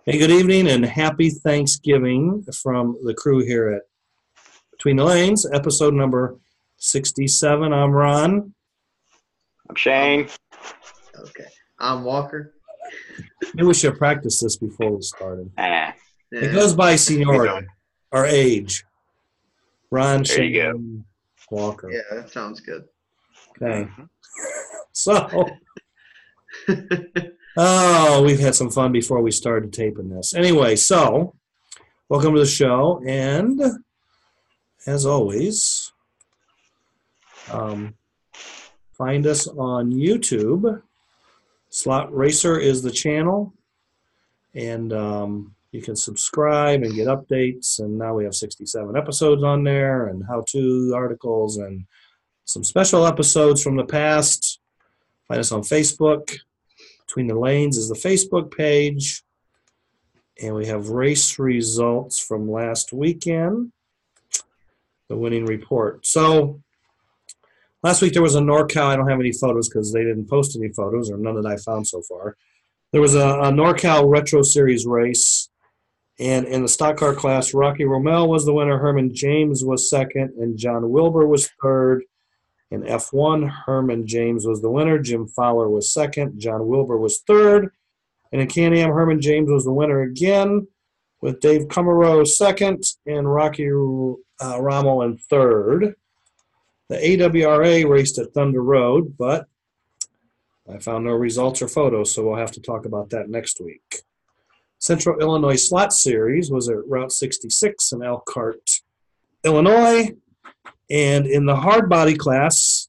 Hey, good evening and happy Thanksgiving from the crew here at Between the Lanes, episode number 67. I'm Ron. I'm Shane. Okay. I'm Walker. Maybe we should practice this before we started. Ah, It goes by seniority or age. Ron, there you go. Shane, Walker. Yeah, that sounds good. Okay. So, we've had some fun before we started taping this. Anyway, so welcome to the show, and as always, find us on YouTube. Slot Racer is the channel, and you can subscribe and get updates. And now we have 67 episodes on there, and how-to articles, and some special episodes from the past. Find us on Facebook. Between the Lanes is the Facebook page. And we have race results from last weekend, the winning report. So last week there was a NorCal. I don't have any photos because they didn't post any photos, or none that I found so far. There was a NorCal Retro Series race. And in the stock car class, Rocky Romel was the winner, Herman James was second, and John Wilbur was third. In F1, Herman James was the winner. Jim Fowler was second. John Wilbur was third. And in Can-Am, Herman James was the winner again, with Dave Cummerow second and Rocky Rommel in third. The AWRA raced at Thunder Road, but I found no results or photos, so we'll have to talk about that next week. Central Illinois Slot Series was at Route 66 in Elkhart, Illinois. And in the hard body class,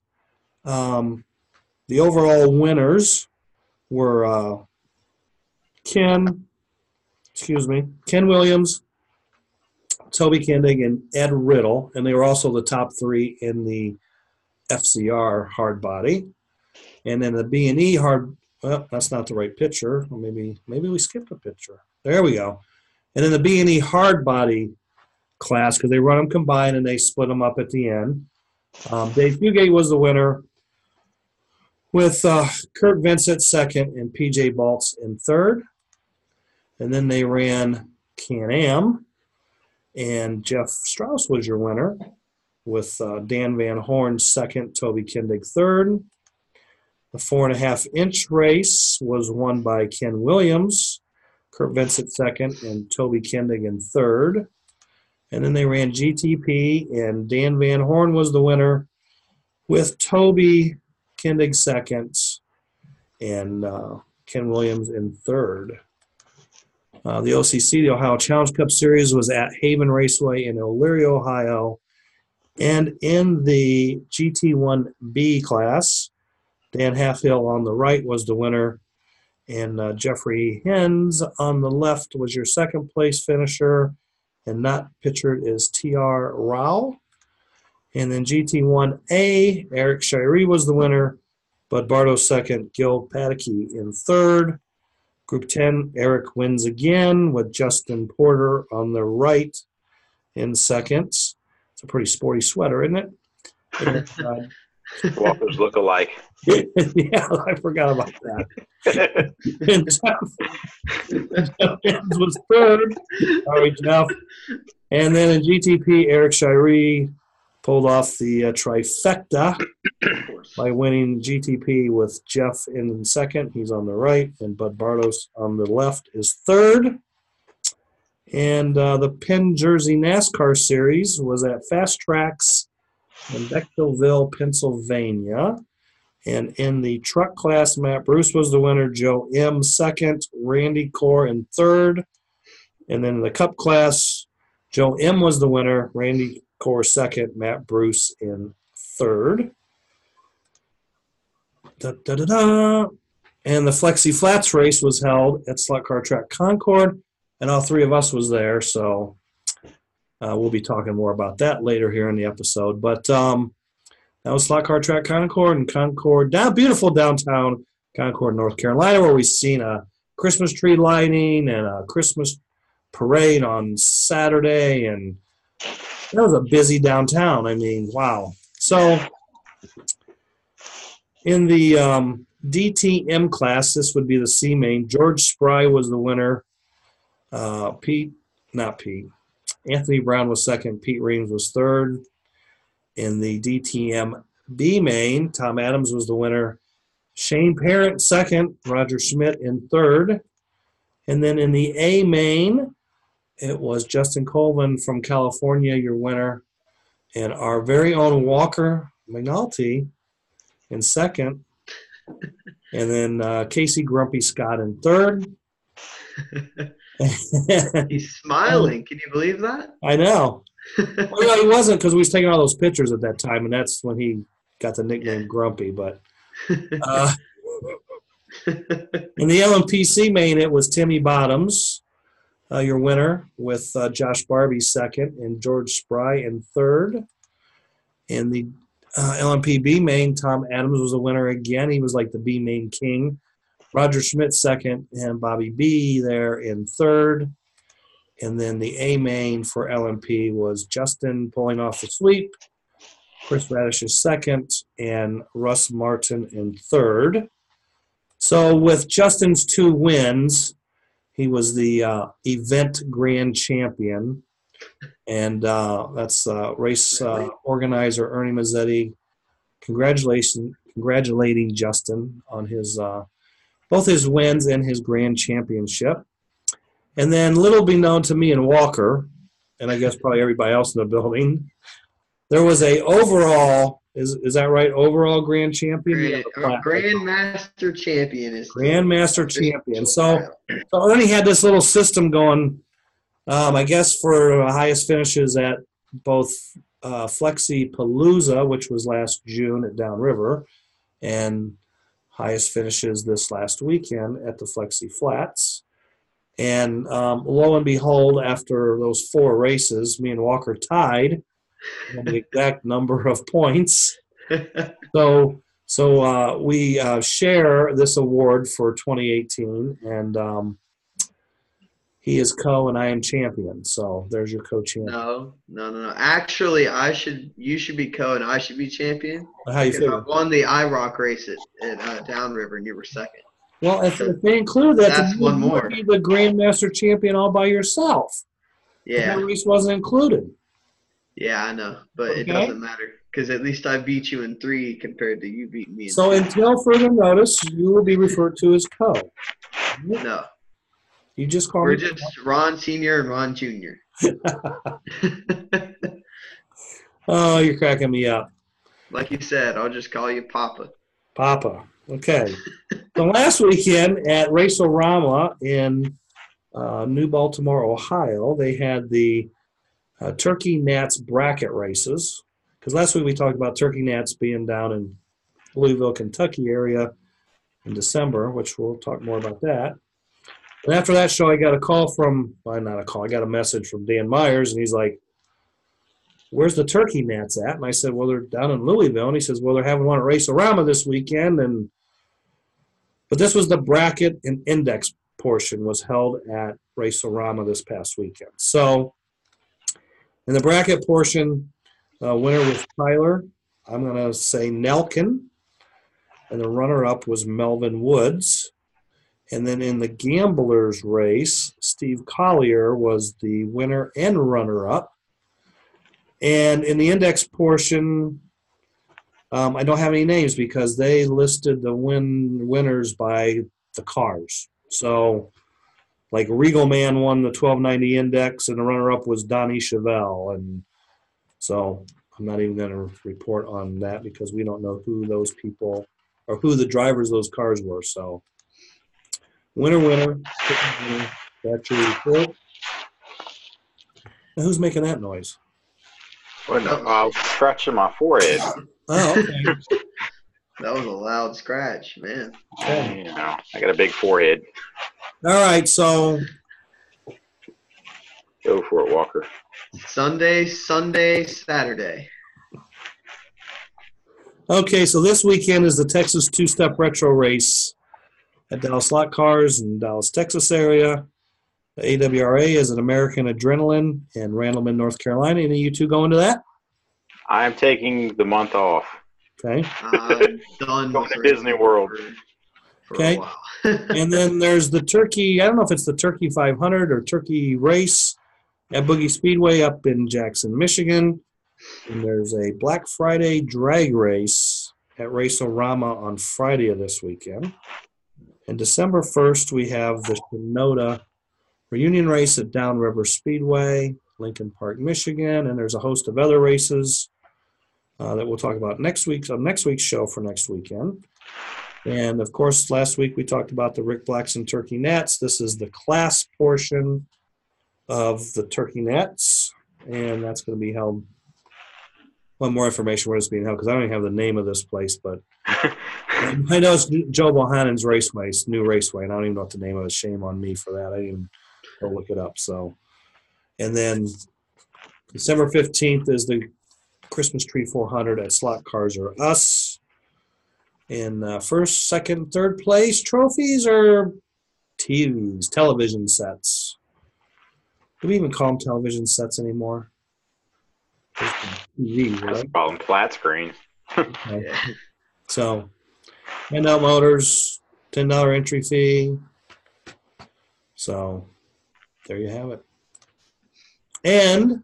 the overall winners were Ken Williams, Toby Kindig, and Ed Riddle, and they were also the top three in the FCR hard body. And then the B&E hard, well, that's not the right picture. Or maybe we skipped a picture. There we go. And then the B&E hard body class, because they run them combined and they split them up at the end. Dave Fugate was the winner, with Kurt Vincent second and PJ Baltz in third. And then they ran Can-Am, and Jeff Strauss was your winner, with Dan Van Horn second, Toby Kindig third. The 4.5-inch race was won by Ken Williams, Kurt Vincent second, and Toby Kindig in third. And then they ran GTP, and Dan Van Horn was the winner, with Toby Kindig second and Ken Williams in third. The OCC, the Ohio Challenge Cup Series, was at Haven Raceway in Elyria, Ohio. And in the GT1B class, Dan Halfhill on the right was the winner, and Jeffrey Hens on the left was your second place finisher. And not pictured is T.R. Rao. And then GT1A, Eric Shirey was the winner, Bud Bardo second, Gil Padaky in third. Group 10, Eric wins again, with Justin Porter on the right in second. It's a pretty sporty sweater, isn't it? And, Walkers look alike. yeah, I forgot about that. And Jeff Evans was third. Sorry, Jeff. And then in GTP, Eric Shirey pulled off the trifecta by winning GTP with Jeff in second. He's on the right, and Bud Bardos on the left is third. And the Penn Jersey NASCAR Series was at Fast Tracks in Bechtelville, Pennsylvania. And in the truck class, Matt Bruce was the winner, Joe M. second, Randy Core in third. And then in the cup class, Joe M. was the winner, Randy Core second, Matt Bruce in third. And the Flexi Flats race was held at Slot Car Track Concord, and all three of us was there, so we'll be talking more about that later here in the episode. But that was Slot Car Track Concord, and Concord, beautiful downtown Concord, North Carolina, where we've seen a Christmas tree lighting and a Christmas parade on Saturday, and that was a busy downtown. I mean, wow. So in the DTM class, this would be the C main, George Spry was the winner, Anthony Brown was second. Pete Reams was third. In the DTM B main, Tom Adams was the winner. Shane Parent second. Roger Schmidt in third. And then in the A main, it was Justin Colvin from California, your winner. And our very own Walker McNulty in second. And then Casey Grumpy Scott in third. He's smiling. Can you believe that? I know. Well, no, he wasn't because we was taking all those pictures at that time, and that's when he got the nickname Grumpy. But in the LMPC main, it was Timmy Bottoms, your winner, with Josh Barbie second and George Spry in third. In the LMPB main, Tom Adams was a winner again. He was like the B main king. Roger Schmidt second and Bobby B there in third. And then the A main for LMP was Justin pulling off the sweep, Chris Radish is second, and Russ Martin in third. So with Justin's 2 wins, he was the event grand champion. And that's race organizer Ernie Mazzetti congratulating Justin on his both his wins and his grand championship. And then little be known to me and Walker, and I guess probably everybody else in the building, there was a overall, is that right, overall grand champion? Grandmaster champion is Grandmaster champion. So Ernie had this little system going, I guess for highest finishes at both Flexi Palooza, which was last June at Downriver, and highest finishes this last weekend at the Flexi Flats. And lo and behold, after those 4 races, me and Walker tied on the exact number of points. So we share this award for 2018, and he is co and I am champion. So there's your co-champion. No. Actually, you should be co and I should be champion. How you feel? I won the IROC race at Downriver and you were second. Well, if they include that, that's then one you more. would be the Grandmaster champion all by yourself. Yeah. That race wasn't included. Yeah, I know, but it doesn't matter because at least I beat you in 3 compared to you beating me in 2. So until further notice, you will be referred to as co. No. You just call We're me. just Ron Sr. and Ron Jr. Oh, you're cracking me up. Like you said, I'll just call you Papa. Papa. Okay. So last weekend at Race-O-Rama in New Baltimore, Ohio, they had the Turkey Nats bracket races. Because last week we talked about Turkey Nats being down in Louisville, Kentucky area in December, which we'll talk more about that. And after that show, I got a call from, well, not a call, I got a message from Dan Myers, and he's like, where's the Turkey Nats at? And I said, well, they're down in Louisville. And he says, well, they're having one at Race-O-Rama this weekend. But this was the bracket and index portion was held at Race-O-Rama this past weekend. So in the bracket portion, winner was Tyler. I'm going to say Nelkin. And the runner-up was Melvin Woods. And then in the gamblers race, Steve Collier was the winner and runner-up. And in the index portion, I don't have any names because they listed the winners by the cars. So, like Regal Man won the 1290 index, and the runner-up was Donnie Chevelle. And so I'm not even going to report on that because we don't know who those people or who the drivers of those cars were. So, winner. That's your report. Now, who's making that noise? Well, no, I was scratching my forehead. Oh, okay. That was a loud scratch, man. Okay. You know, I got a big forehead. All right, so Go for it, Walker. Sunday, Saturday. Okay, so this weekend is the Texas Two-Step Retro Race at Dallas Lot Cars in Dallas, Texas area. The AWRA is an American Adrenaline in Randleman, North Carolina. Any of you two going to that? I'm taking the month off. Okay. I'm done Going with to Disney World. for Okay. a while. And then there's the Turkey, I don't know if it's the Turkey 500 or Turkey Race at Boogie Speedway up in Jackson, Michigan. And there's a Black Friday drag race at Race-O-Rama on Friday of this weekend. And December 1st, we have the Shinoda Reunion Race at Downriver Speedway, Lincoln Park, Michigan. And there's a host of other races that we'll talk about on next week's show for next weekend. And, of course, last week we talked about the Rick Blackson Turkey Nats. This is the class portion of the Turkey Nats, and that's going to be held. Well, more information where it's being held because I don't even have the name of this place, but I know it's Joe Bohannon's new raceway, and I don't even know what the name of it is. Shame on me for that. I didn't even go look it up. So, and then December 15th is the Christmas Tree 400 at Slot Cars or Us. And first, second, third place trophies are TVs, television sets. Do we even call them television sets anymore? TV, right? Let's call them flat screen. Okay. So, handout motors, $10 entry fee. So, there you have it. And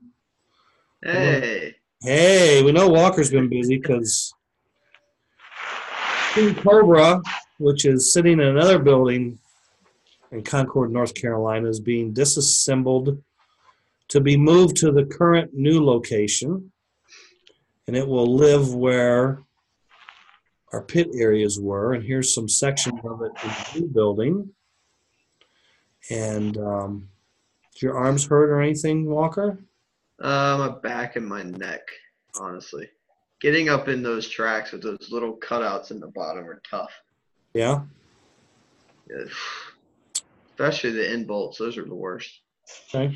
Hey, we know Walker's been busy because King Cobra, which is sitting in another building in Concord, North Carolina, is being disassembled to be moved to the current new location. And it will live where our pit areas were. And here's some sections of it in the new building. And is your arms hurt or anything, Walker? my back and my neck, honestly. Getting up in those tracks with those little cutouts in the bottom are tough. Yeah? Yeah. Especially the end bolts. Those are the worst. Okay.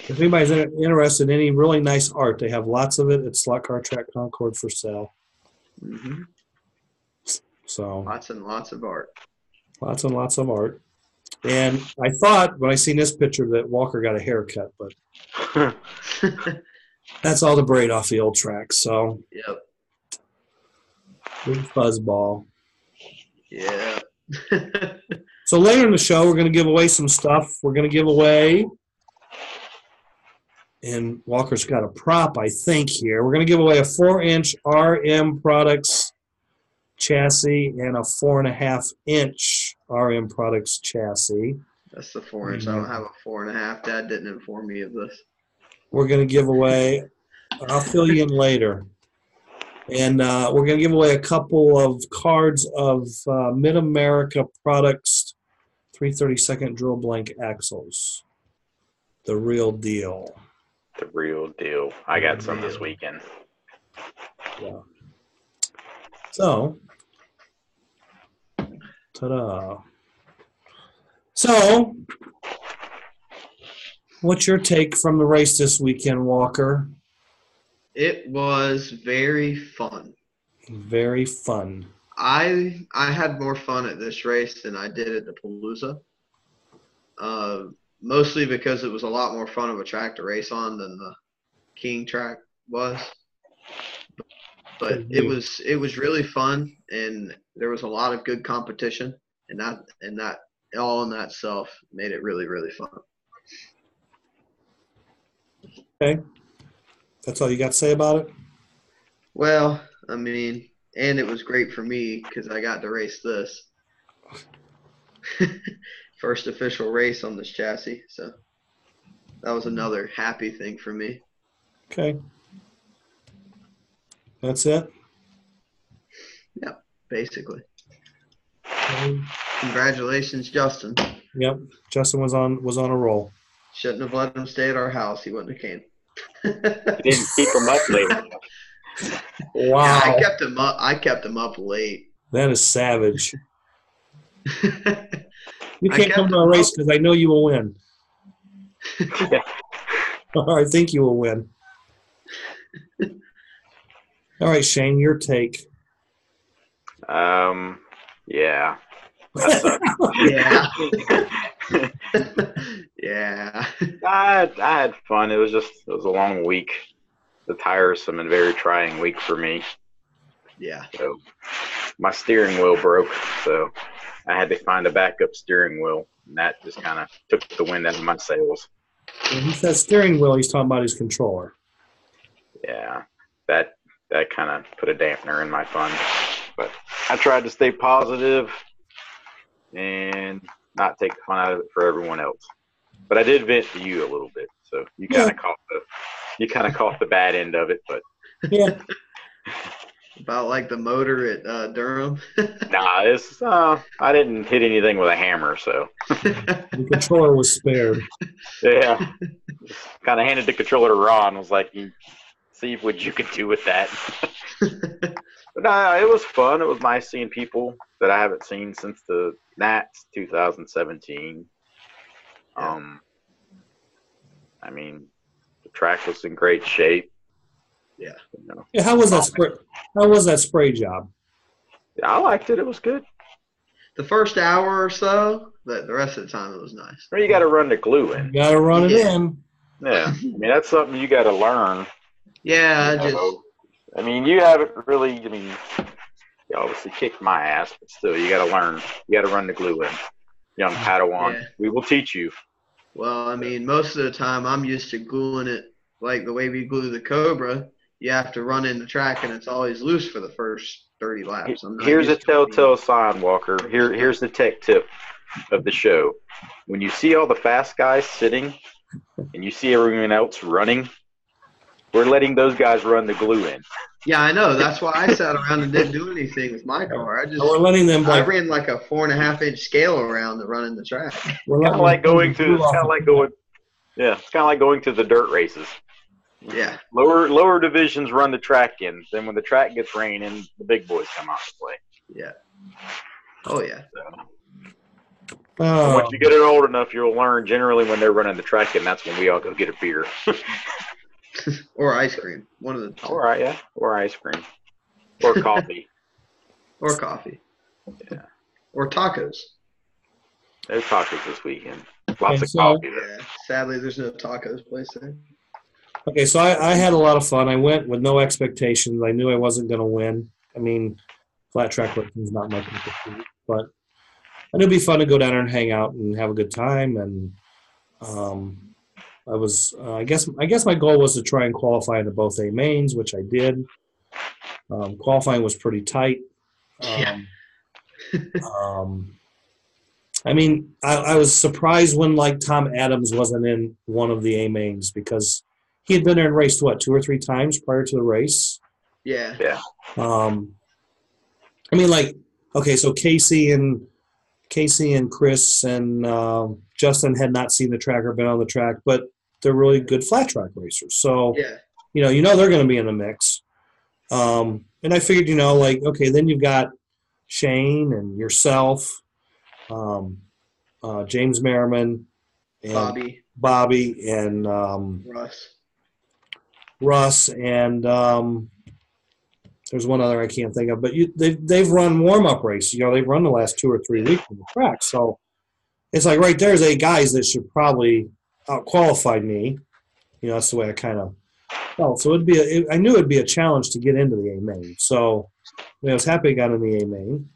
If anybody's interested in any really nice art, they have lots of it at Slot Car Track Concord for sale. Mm-hmm. So Lots and lots of art. lots and lots of art. And I thought when I seen this picture that Walker got a haircut, but that's all the braid off the old track. So Yep. big fuzzball. Yeah. So later in the show, we're going to give away some stuff. We're going to give away, and Walker's got a prop, I think, here. We're going to give away a 4-inch RM Products chassis and a 4.5-inch RM Products chassis. That's the 4-inch. I don't have a 4.5. Dad didn't inform me of this. We're going to give away, I'll fill you in later. And we're going to give away a couple of cards of Mid-America Products 332nd drill blank axles. The real deal. The real deal. I got some this weekend. Yeah. So, ta-da. So, what's your take from the race this weekend, Walker? It was very fun. Very fun. I had more fun at this race than I did at the Palooza. Mostly because it was a lot more fun of a track to race on than the King track was. But it was really fun, and there was a lot of good competition, and that all in that self made it really, really fun. Okay. That's all you got to say about it? Well, I mean, and it was great for me because I got to race this. First official race on this chassis, so that was another happy thing for me. Okay. That's it? Yeah, basically. Okay. Congratulations, Justin. Yep. Justin was on a roll. Shouldn't have let him stay at our house. He wouldn't have came. Didn't keep him up later. Wow. Yeah, I kept him up late. That is savage. You can't come to a race because I know you will win. Or I think you will win. All right, Shane, your take. Yeah. Yeah. Yeah. I had fun. It was a long week. The tiresome and very trying week for me. Yeah. So my steering wheel broke, so I had to find a backup steering wheel, and that just kind of took the wind out of my sails. When he says steering wheel, he's talking about his controller. Yeah, that kind of put a dampener in my fun. But I tried to stay positive and not take the fun out of it for everyone else. But I did vent to you a little bit, so you kind of caught the bad end of it. But Yeah. About like the motor at Durham. nah, I didn't hit anything with a hammer, so The controller was spared. yeah. Kind of handed the controller to Ron. Was like, you see what you could do with that. But it was fun. It was nice seeing people that I haven't seen since the Nats 2017. I mean, the track was in great shape. Yeah. You know. Yeah, how was that spray? How was that spray job? Yeah, I liked it. It was good. The first hour or so, but the rest of the time it was nice. Or you got to run the glue in. You got to run it in. Yeah, I mean that's something you got to learn. Yeah, I mean, you haven't really. I mean, you obviously kicked my ass, but still, you got to learn. You got to run the glue in. Young Padawan, Yeah. we will teach you. Well, I mean, most of the time I'm used to gluing it like the way we glue the Cobra. You have to run in the track, and it's always loose for the first 30 laps. Here's a telltale sign, Walker. Here's the tech tip of the show. When you see all the fast guys sitting and you see everyone else running, we're letting those guys run the glue in. Yeah, I know. That's why I sat around and didn't do anything with my car. We're letting them. I ran like a 4.5-inch scale around to run in the track. We're Kind of like going to. It's kind of like going. Yeah, it's kind of like going to the dirt races. Yeah. Lower divisions run the track in. Then when the track gets raining, the big boys come out to play. Yeah. Oh yeah. So, once you get it old enough, you'll learn generally when they're running the track, and that's when we all go get a beer. Or ice cream. One of the two. All right, yeah. Or ice cream. Or coffee. Or coffee. Yeah. Or tacos. There's tacos this weekend. Lots of so, coffee there. Yeah. Sadly, there's no tacos place there. Okay, so I had a lot of fun. I went with no expectations. I knew I wasn't going to win. I mean, flat track racing is not my cup of tea, but I knew it'd be fun to go down there and hang out and have a good time. And I was, I guess my goal was to try and qualify into both A mains, which I did. Qualifying was pretty tight. Yeah. I mean, I was surprised when like Tom Adams wasn't in one of the A mains because he had been there and raced, 2 or 3 times prior to the race. Yeah. Yeah. I mean, like, okay, so Casey and Chris and Justin had not seen the track or been on the track, but they're really good flat track racers. So, Yeah. you know they're going to be in the mix. And I figured, like, okay, then you've got Shane and yourself, James Merriman, and Bobby and Russ, and there's one other I can't think of, but they've run warm-up races. They've run the last 2 or 3 weeks on the track. So it's like right there's 8 guys that should probably out-qualify me. That's the way I kind of felt. So I knew it'd be a challenge to get into the A main. So I was happy I got in the A main.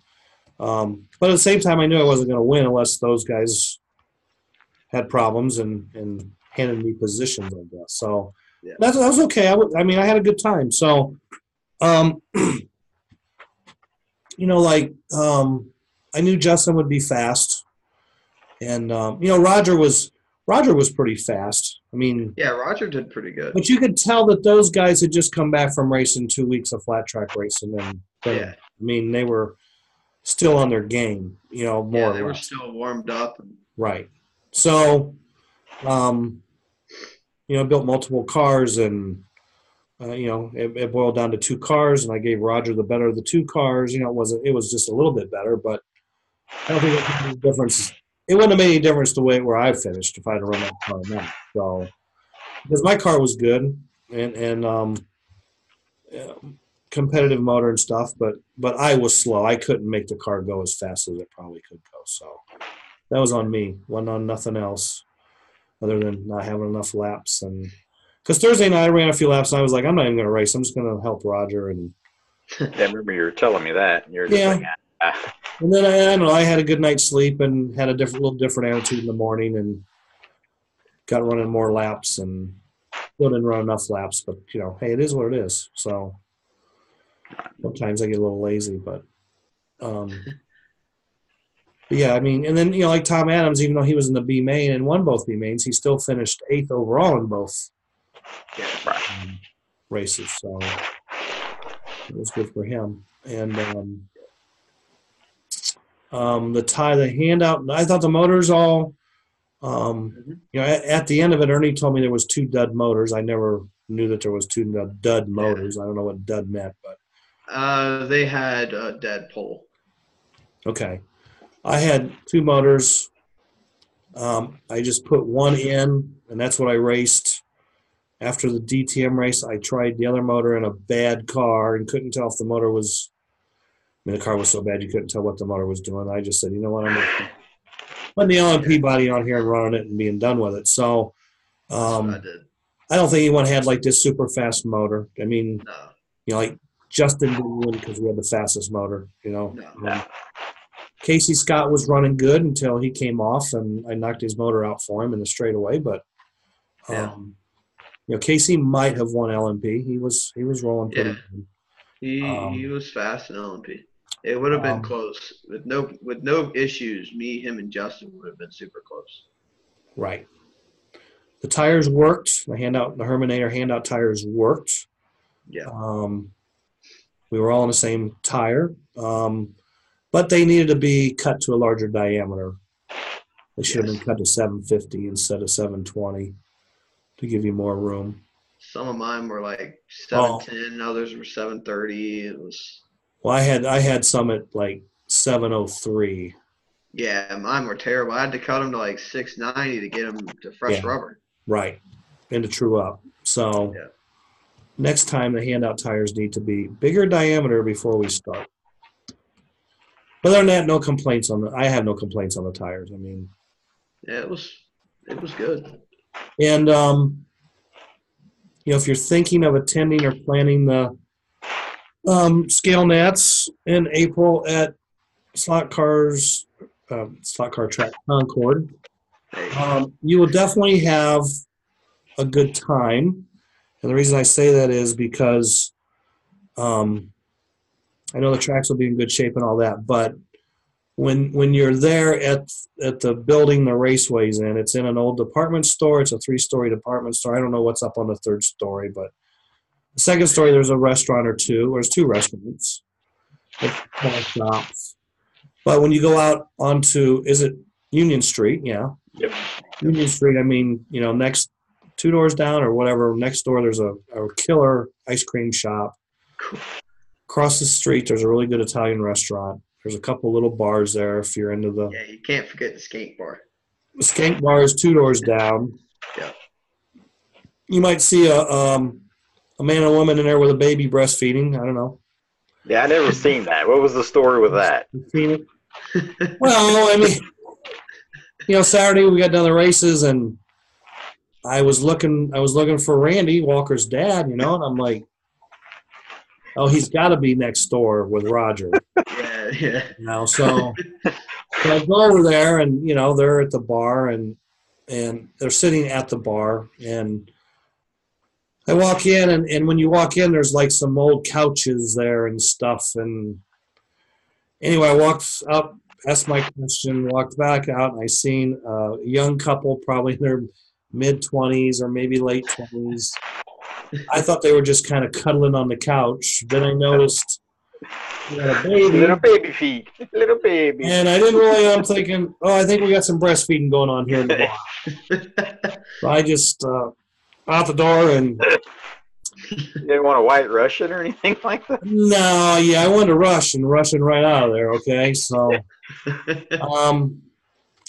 But at the same time, I knew I wasn't going to win unless those guys had problems and handed me positions, I guess. So that was okay. I mean, I had a good time. So, I knew Justin would be fast, and Roger was pretty fast. I mean, yeah, Roger did pretty good. But you could tell that those guys had just come back from racing 2 weeks of flat track racing, and I mean, they were still on their game, more or less. They were still warmed up. Right. So, built multiple cars, and it boiled down to 2 cars, and I gave Roger the better of the 2 cars. It was just a little bit better, but I don't think it made any difference. It wouldn't have made any difference the way where I finished if I had run that car now. So, because my car was good and competitive motor and stuff, but I was slow. I couldn't make the car go as fast as it probably could go. So that was on me. Wasn't on nothing else other than not having enough laps. And because Thursday night I ran a few laps and I was like, I'm not even going to race. I'm just going to help Roger and Yeah, I remember you were telling me that. You're just Yeah. like, ah. And then I don't know. I had a good night's sleep and had a little different attitude in the morning, and got running more laps, and still didn't run enough laps. But hey, it is what it is. So sometimes I get a little lazy, um, but yeah, I mean, and then like Tom Adams, even though he was in the B main and won both B mains, he still finished 8th overall in both races. So it was good for him. And the handout, I thought the motors all, at the end of it, Ernie told me there was 2 dud motors. I never knew that there was 2 dud motors. I don't know what dud meant, but they had a dead pole. okay. I had 2 motors. I just put one in, and that's what I raced. After the DTM race, I tried the other motor in a bad car and couldn't tell if the motor was. I mean, the car was so bad you couldn't tell what the motor was doing. I just said, you know what, I'm going to put the LMP body on here and running it and being done with it. So That's what I did. I don't think anyone had like this super fast motor. I mean, No. like Justin didn't win because we had the fastest motor. No. Casey Scott was running good until he came off, and I knocked his motor out for him in the straightaway. But Casey might have won LMP. He was rolling pretty good. He was fast in LMP. It would have been close with no issues. Me, him, and Justin would have been super close. Right. The tires worked. The Herminator handout tires worked. Yeah. We were all on the same tire, but they needed to be cut to a larger diameter. They should have been cut to 750 instead of 720 to give you more room. Some of mine were like 710, others were 730. It was. Well, I had some at like 703. Yeah, mine were terrible. I had to cut them to like 690 to get them to fresh rubber. Right, and to true up. So next time the handout tires need to be bigger diameter before we start. But other than that, no complaints I have no complaints on the tires. I mean, yeah, it was good. And if you're thinking of attending or planning the scale nats in April at Slot Car Track Concord, you will definitely have a good time. And the reason I say that is because I know the tracks will be in good shape and all that, but when you're there at the building the raceway's in, it's in an old department store. It's a 3-story department store. I don't know what's up on the 3rd story, but the 2nd story there's a restaurant or 2. There's 2 restaurants, shops. But when you go out onto, is it Union Street? Yeah. Yep. Union Street. I mean, next 2 doors down or whatever. Next door there's a killer ice cream shop. Across the street there's a really good Italian restaurant. There's a couple little bars there if you're into the. Yeah, you can't forget the Skank Bar. The Skank Bar is 2 doors down. Yeah. You might see a man and a woman in there with a baby breastfeeding. I don't know. Yeah, I never seen that. What was the story with that? You seen it? Well, I mean, Saturday we got done the races, and I was looking for Randy Walker's dad, and I'm like, oh, he's got to be next door with Roger. Yeah. So I go over there, and they're at the bar, and they're sitting at the bar, and I walk in, and when you walk in, there's like some old couches there and stuff. And anyway, I walked up, asked my question, walked back out, and I seen a young couple, probably in their mid-20s or maybe late 20s. I thought they were just kind of cuddling on the couch. Then I noticed a baby. Little baby feet. Little baby. And I didn't really, I'm thinking, I think we got some breastfeeding going on here in the bar. So I just out the door and. You didn't want a white Russian or anything like that? No, I wanted to rushing right out of there, okay? So, and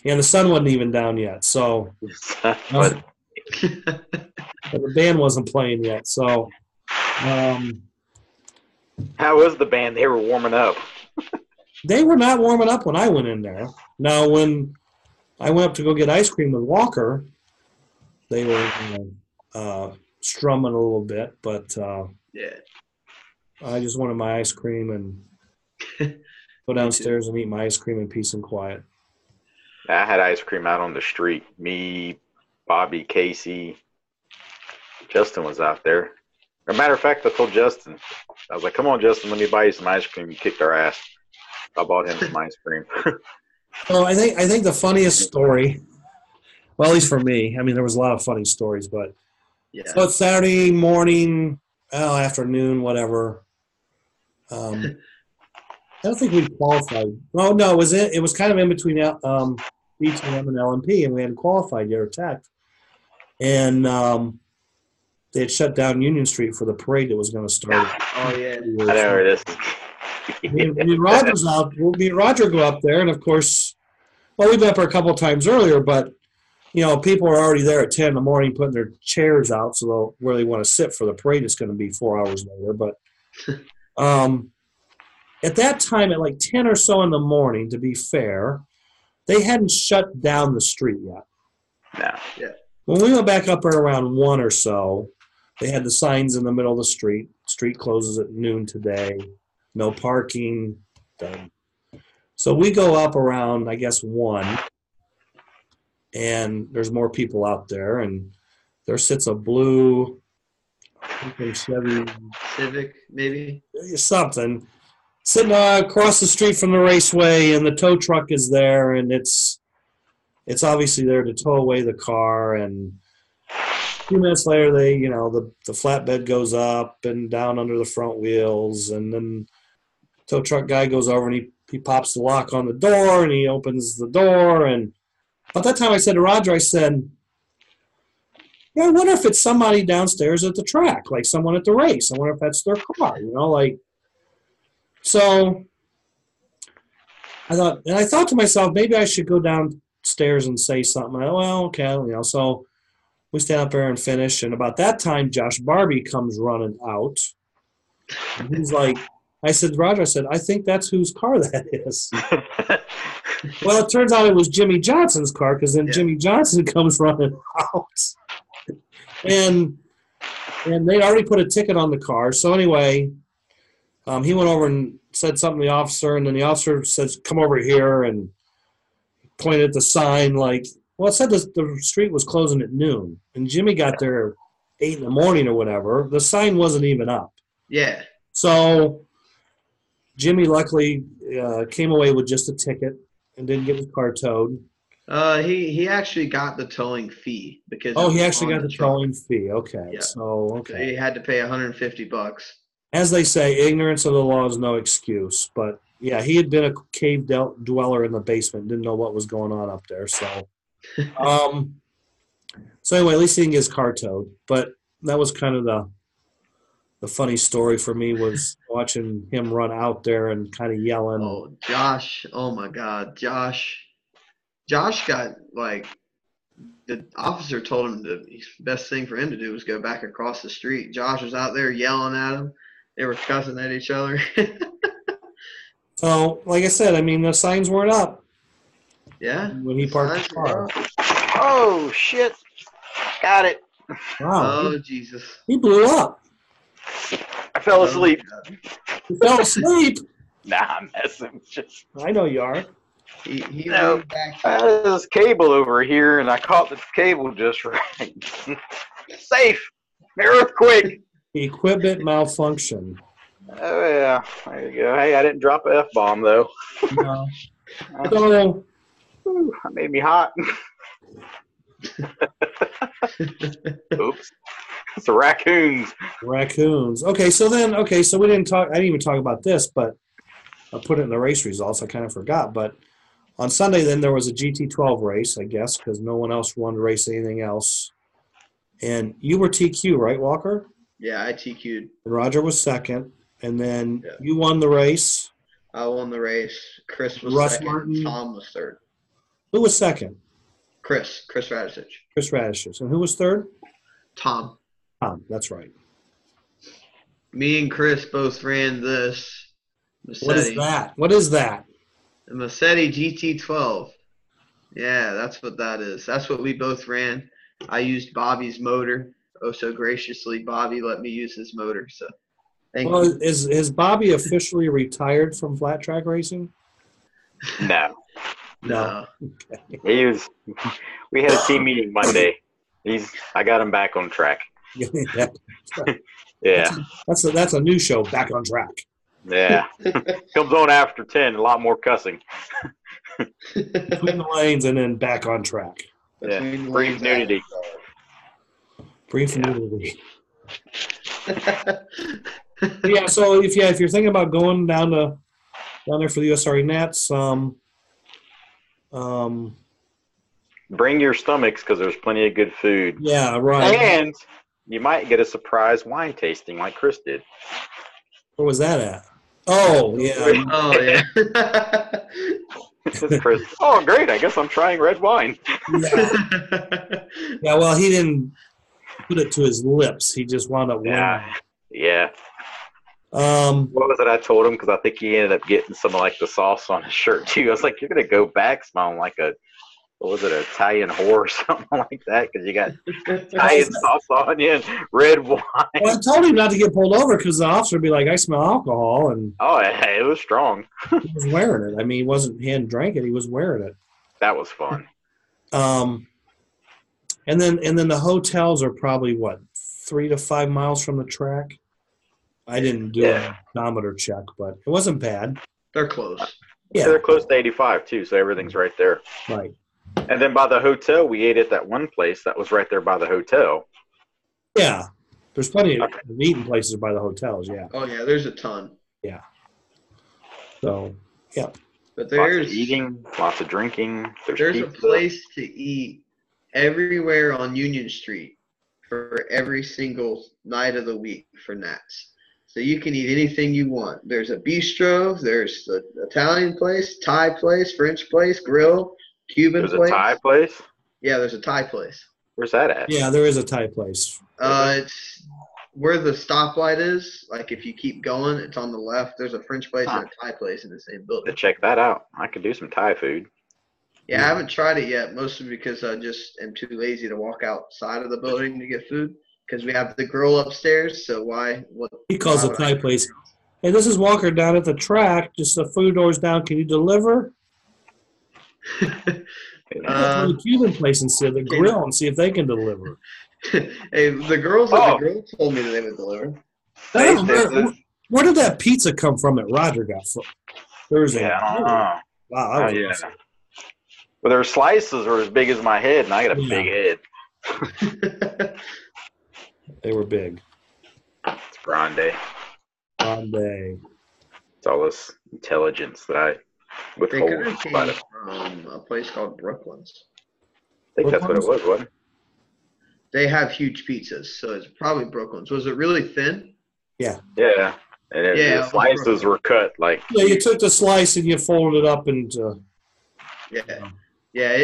the sun wasn't even down yet, so. The band wasn't playing yet, so. How was the band? They were warming up. They were not warming up when I went in there. Now, when I went up to go get ice cream with Walker, they were strumming a little bit, but I just wanted my ice cream and go downstairs and eat my ice cream in peace and quiet. I had ice cream out on the street. Me, Bobby, Casey, Justin was out there. As a matter of fact, I told Justin, I was like, "Come on, Justin, let me buy you some ice cream." He kicked our ass. I bought him some ice cream. So I think the funniest story, well, at least for me, I mean, there was a lot of funny stories, but Yeah. so it's Saturday morning, afternoon, whatever. I don't think we qualified. Well, no, it was kind of in between BTM and LMP, and we hadn't qualified yet or tech. And they had shut down Union Street for the parade that was going to start. Oh yeah. I know where this is. Me and Roger's out. Me and Roger go up there, and of course, well, we've been up there a couple of times earlier, but people are already there at 10 in the morning putting their chairs out so where they want to sit for the parade is going to be 4 hours later. But at that time, at like 10 or so in the morning, to be fair, they hadn't shut down the street yet. No. Yeah. When we went back up there around 1 or so, they had the signs in the middle of the street. Street closes at noon today. No parking. Done. So we go up around, I guess, 1, and there's more people out there, and there sits a blue Chevy Civic, maybe. something sitting across the street from the raceway, and the tow truck is there, and it's obviously there to tow away the car. And a few minutes later, the flatbed goes up and down under the front wheels, and then tow truck guy goes over and he pops the lock on the door and he opens the door. And at that time I said to Roger, I said, yeah, I wonder if it's somebody downstairs at the track, like someone at the race. I wonder if that's their car, So I thought to myself, maybe I should go downstairs and say something. Well, okay, so we stand up there and finish. And about that time, Josh Barbie comes running out. And he's like, I said, Roger, I think that's whose car that is. Well, it turns out it was Jimmy Johnson's car, because then Jimmy Johnson comes running out. And they'd already put a ticket on the car. So anyway, he went over and said something to the officer, and then the officer says, come over here, and pointed at the sign like, well, it said the street was closing at noon. And Jimmy got there 8 in the morning or whatever. The sign wasn't even up. Yeah. So Jimmy luckily came away with just a ticket and didn't get his car towed. He actually got the towing fee because. Oh, he actually got the towing fee. Okay, yeah. So he had to pay $150. As they say, ignorance of the law is no excuse. But yeah, he had been a cave dweller in the basement, didn't know what was going on up there. So, so anyway, at least he didn't get his car towed. But that was kind of the funny story for me, was watching him run out there and kind of yelling. Oh, Josh. Oh, my God. Josh got, the officer told him the best thing for him to do was go back across the street. Josh was out there yelling at him. They were cussing at each other. So, like I said, I mean, the signs weren't up. Yeah. When he parked the car. Oh, shit. Got it. Wow. Oh, Jesus. He blew up. I fell asleep. You fell asleep? Nah, I'm messing. I know you are. He No, back. I had this cable over here, and I caught the cable just right. Safe. Earthquake. Equipment malfunction. Oh, yeah. There you go. Hey, I didn't drop an F-bomb, though. No. So, That made me hot. Oops. It's the raccoons. Raccoons. Okay, so we didn't talk. I didn't even talk about this, but I put it in the race results. I kind of forgot. But on Sunday, then there was a GT12 race, I guess, because no one else wanted to race anything else. And you were TQ, right, Walker? Yeah, I TQ'd. And Roger was second. And then you won the race. I won the race. Chris was Russ second. Martin. Tom was third. Who was second? Chris Radisich. Chris Radishes. And who was third? Tom. Tom, that's right. Me and Chris both ran this Massetti. What is that? The Massetti GT12. Yeah, that's what that is. That's what we both ran. I used Bobby's motor. Oh, so graciously, Bobby let me use his motor. So Thank Well, you. is Bobby officially retired from flat track racing? No, No. he was. We had a team meeting Monday. I got him back on track. Yeah. Yeah, That's a new show, Back on Track. yeah. Comes on after 10. A lot more cussing. Between the lanes and then Back on Track. Yeah, Between the brief lanes nudity. Brief Yeah. nudity. Yeah, so if you're thinking about going down there for the USRA Nats, Bring your stomachs because there's plenty of good food, yeah, right. and you might get a surprise wine tasting like Chris did. Where was that at? Oh, yeah. Oh yeah. Chris, oh great! I guess I'm trying red wine. Yeah. Yeah, well, he didn't put it to his lips. He just wound up wearing Yeah. it. What was it I told him? Because I think he ended up getting some of like the sauce on his shirt too. I was like, you're gonna go back smelling like what was it, an Italian whore or something like that? Because you got Italian sauce on you and red wine. Well, I told him not to get pulled over because the officer would be like, I smell alcohol, and Oh, it was strong. he was wearing it. I mean, he hadn't drank it. He was wearing it. That was fun. And then the hotels are probably, 3 to 5 miles from the track? I didn't do an odometer check, but it wasn't bad. They're close. Yeah, they're close to 85 too, so everything's right there. Right. And then by the hotel, we ate at that one place that was right there by the hotel. Yeah. There's plenty of eating places by the hotels, yeah. Oh yeah, there's a ton. Yeah. So, yeah. But Lots of eating, lots of drinking. There's a place to eat everywhere on Union Street for every single night of the week for Nats. So you can eat anything you want. There's a bistro, there's an Italian place, Thai place, French place, grill, Cuban place. There's a Thai place? Yeah, there's a Thai place. Where's that at? Yeah, there is a Thai place. It's where the stoplight is. Like if you keep going, it's on the left. There's a French place and a Thai place in the same building. Check that out. I could do some Thai food. Yeah, I haven't tried it yet, mostly because I just am too lazy to walk outside of the building to get food because we have the grill upstairs. So why? He calls it Thai place. Hey, this is Walker down at the track. Just the food doors down. Can you deliver? The Cuban place and see the grill and see if they can deliver. Hey, the girls at the grill told me that they would deliver. Where did that pizza come from that Roger got from Thursday? Yeah, I don't know. Wow, that was awesome. Well, their slices are as big as my head, and I got a big head. They were big. It's grande. Grande. It's all this intelligence that I withhold. They could have came from a place called Brooklyn's. I think that's what it was, wasn't it? They have huge pizzas, so it's probably Brooklyn's. Was it really thin? Yeah. Yeah. And the slices were cut like. Yeah, you took the slice and you folded it up into. Yeah. Yeah,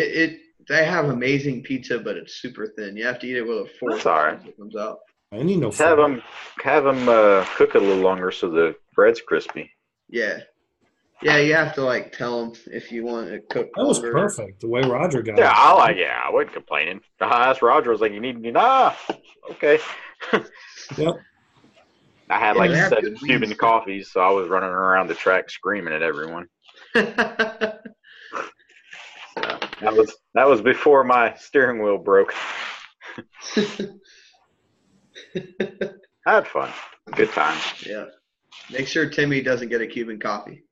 they have amazing pizza, but it's super thin. You have to eat it with a fork. That's all right. It comes out. I need no have them cook it a little longer so the bread's crispy. Yeah. Yeah, you have to tell them if you want to cook. That was perfect the way Roger got it. Yeah, I wasn't complaining. I asked Roger, I was like, "You need me?" Nah, okay. Yep. I had 7 Cuban coffees, so I was running around the track screaming at everyone. That was before my steering wheel broke. I had fun. Good time. Yeah. Make sure Timmy doesn't get a Cuban coffee.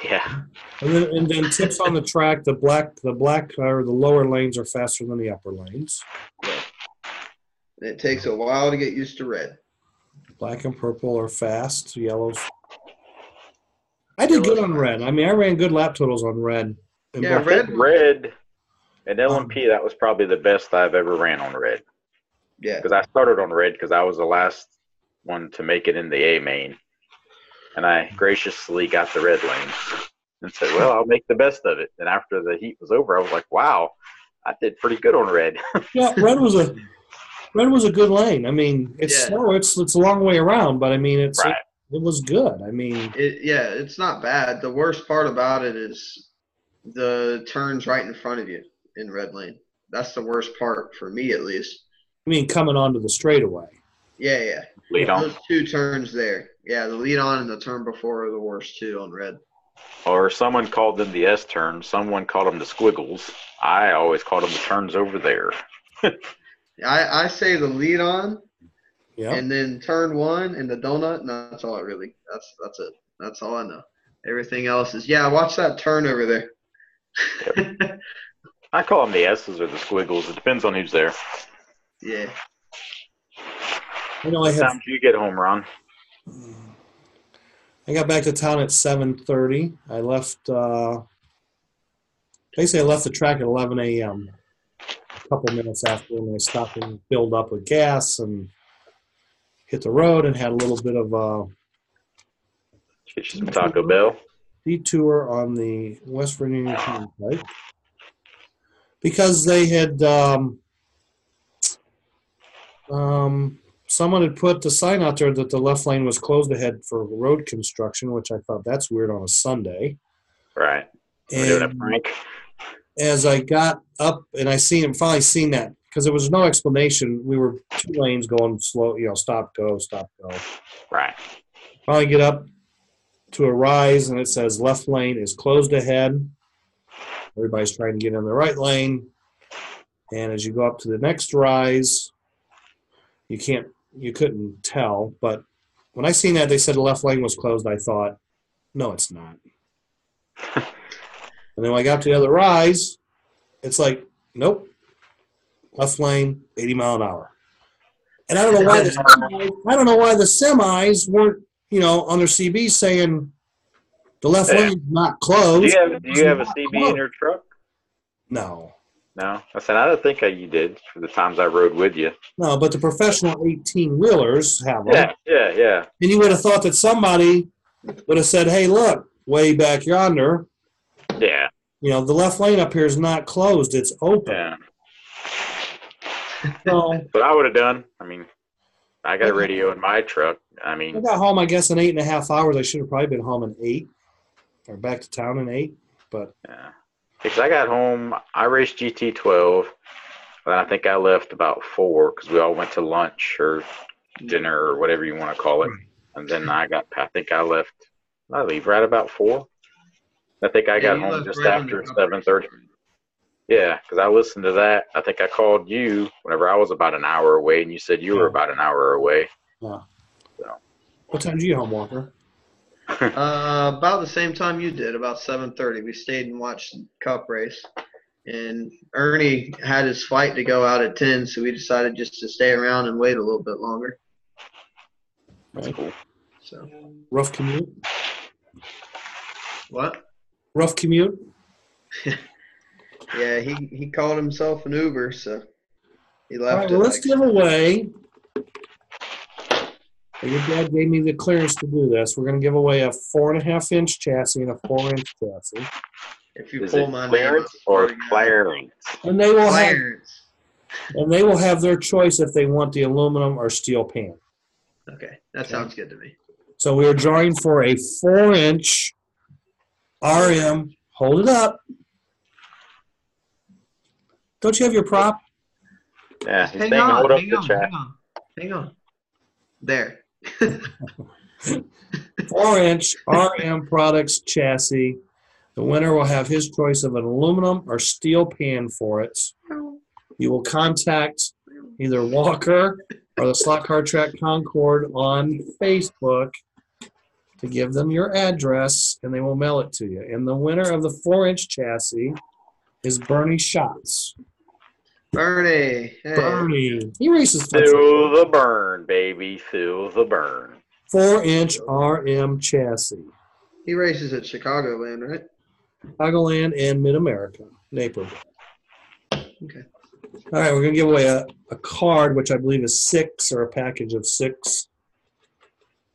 Yeah. And then tips on the track, the black or the lower lanes are faster than the upper lanes. Yeah. And it takes a while to get used to red. Black and purple are fast. Yellows. I did good on red. I mean, I ran good lap totals on red. Yeah, red and LMP, that was probably the best I've ever ran on red. Yeah. Because I started on red because I was the last one to make it in the A main. And I graciously got the red lane and said, well, I'll make the best of it. And after the heat was over, I was like, wow, I did pretty good on red. Yeah, red was a good lane. I mean, it's slow. It's a long way around, but I mean, it was good. I mean, it's not bad. The worst part about it is the turns right in front of you in red lane. That's the worst part for me, at least. I mean, coming onto the straightaway. Yeah. Lead on. Those 2 turns there. Yeah, the lead on and the turn before are the worst 2 on red. Or someone called them the S turn. Someone called them the squiggles. I always called them the turns over there. I say the lead on, Yeah. and then turn 1 and the donut, and that's all I really. That's it. That's all I know. Everything else is watch that turn over there. Yep. I call them the S's or the squiggles. It depends on who's there. Yeah. I know What time do you get home, Ron? I got back to town at 7:30. I left. Basically, I left the track at 11 a.m. A couple minutes after, and I stopped and filled up with gas and hit the road and had a little bit of a Get you some Taco Bell. detour on the West Virginia Turnpike because they had someone had put the sign out there that the left lane was closed ahead for road construction, which I thought that's weird on a Sunday. Right. We're doing a prank. As I got up and I finally seen that because there was no explanation. We were 2 lanes going slow, stop, go, stop, go. Right. Finally get up to a rise and it says left lane is closed ahead. Everybody's trying to get in the right lane. And as you go up to the next rise, you couldn't tell. But when I seen that they said the left lane was closed, I thought, no, it's not. And then when I got to the other rise, it's like, nope, left lane, 80 mile an hour. And I don't know why the semis weren't, on their CB saying the left lane's not closed. Do you have a CB in your truck? No. No? I said, I don't think you did for the times I rode with you. No, but the professional 18-wheelers have them. Yeah. And you would have thought that somebody would have said, hey, look, way back yonder. Yeah. The left lane up here is not closed. It's open. Yeah. So, but I would have done. I mean, I got a radio in my truck. I got home, I guess, in 8.5 hours. I should have probably been home in 8 or back to town in 8. But yeah. Because I got home, I raced GT12. And I think I left about 4 because we all went to lunch or dinner or whatever you want to call it. And then I think I leave right about 4. I think I got home just after 7:30. Yeah, because I listened to that. I think I called you whenever I was about an hour away, and you said you were about an hour away. Yeah. So. What time did you get home, Walker? About the same time you did, about 7:30. We stayed and watched the Cup race. And Ernie had his flight to go out at 10, so we decided just to stay around and wait a little bit longer. That's cool. So rough commute? What? Rough commute? Yeah, he called himself an Uber, so he left. All right, well, let's give away. Your dad gave me the clearance to do this. We're going to give away a 4.5-inch chassis and a 4-inch chassis. If you pull my clearance or clearance? And they will have their choice if they want the aluminum or steel pan. Okay, that sounds good to me. So we are drawing for a 4-inch RM. Hold it up. Don't you have your prop? Yeah, hang on. There. 4-inch RM Products chassis. The winner will have his choice of an aluminum or steel pan for it. You will contact either Walker or the Slot Car Track Concord on Facebook to give them your address, and they will mail it to you. And the winner of the 4-inch chassis is Bernie Schatz. Bernie. Hey. Bernie. He races. Feel the burn, baby. Feel the burn. 4-inch RM chassis. He races at Chicagoland, right? Chicagoland and Mid-America. Naperville. Okay. All right, we're going to give away a card, which I believe is 6 or a package of 6.